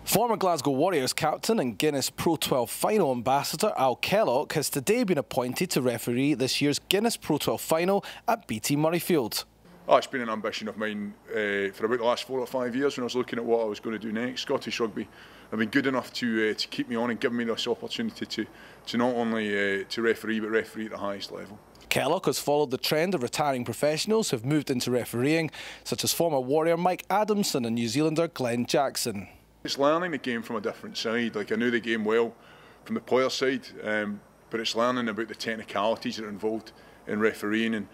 Former Glasgow Warriors captain and Guinness Pro12 Final ambassador Al Kellock has today been appointed to referee this year's Guinness Pro12 Final at BT Murrayfield. Oh, it's been an ambition of mine for about the last 4 or 5 years when I was looking at what I was going to do next. Scottish Rugby have been good enough to keep me on and give me this opportunity to not only to referee but referee at the highest level. Kellock has followed the trend of retiring professionals who have moved into refereeing, such as former Warrior Mike Adamson and New Zealander Glenn Jackson. It's learning the game from a different side. Like, I knew the game well from the player side, but it's learning about the technicalities that are involved in refereeing. And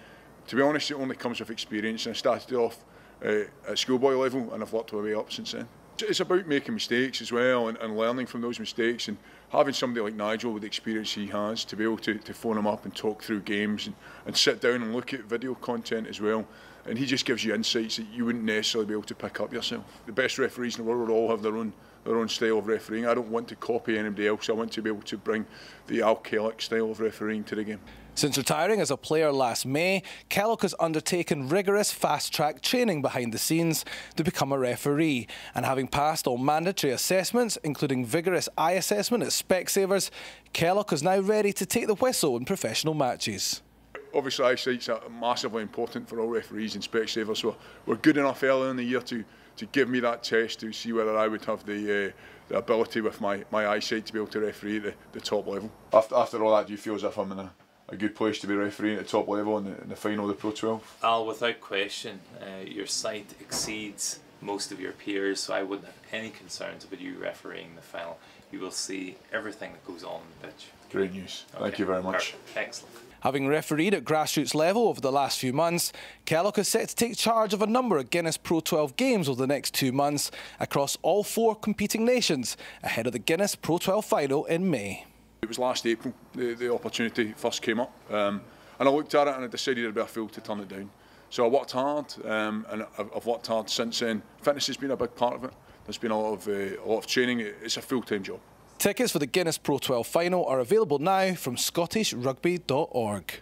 to be honest, it only comes with experience. And I started off at schoolboy level, and I've worked my way up since then. It's about making mistakes as well and learning from those mistakes, and having somebody like Nigel with the experience he has to be able to phone him up and talk through games and sit down and look at video content as well. And he just gives you insights that you wouldn't necessarily be able to pick up yourself. The best referees in the world all have their own style of refereeing. I don't want to copy anybody else. I want to be able to bring the Al Kellock style of refereeing to the game. Since retiring as a player last May, Kellock has undertaken rigorous fast-track training behind the scenes to become a referee, and having passed all mandatory assessments, including vigorous eye assessment at Specsavers, Kellock is now ready to take the whistle in professional matches. Obviously, eyesight's massively important for all referees and Specsavers, so we're good enough early in the year to give me that test to see whether I would have the ability with my eyesight to be able to referee at the top level. After all that, do you feel as if I'm in a good place to be refereeing at the top level in the final of the Pro 12? Al, without question, your sight exceeds most of your peers, so I wouldn't have any concerns about you refereeing the final. You will see everything that goes on the pitch. Great news. Thank you very much. Perfect. Excellent. Having refereed at grassroots level over the last few months, Kellock is set to take charge of a number of Guinness Pro12 games over the next 2 months across all 4 competing nations ahead of the Guinness Pro12 Final in May. It was last April the opportunity first came up, and I looked at it and I decided it'd be a fool to turn it down. So I worked hard, and I've worked hard since then. Fitness has been a big part of it. There's been a lot of training. It's a full-time job. Tickets for the Guinness Pro12 Final are available now from scottishrugby.org.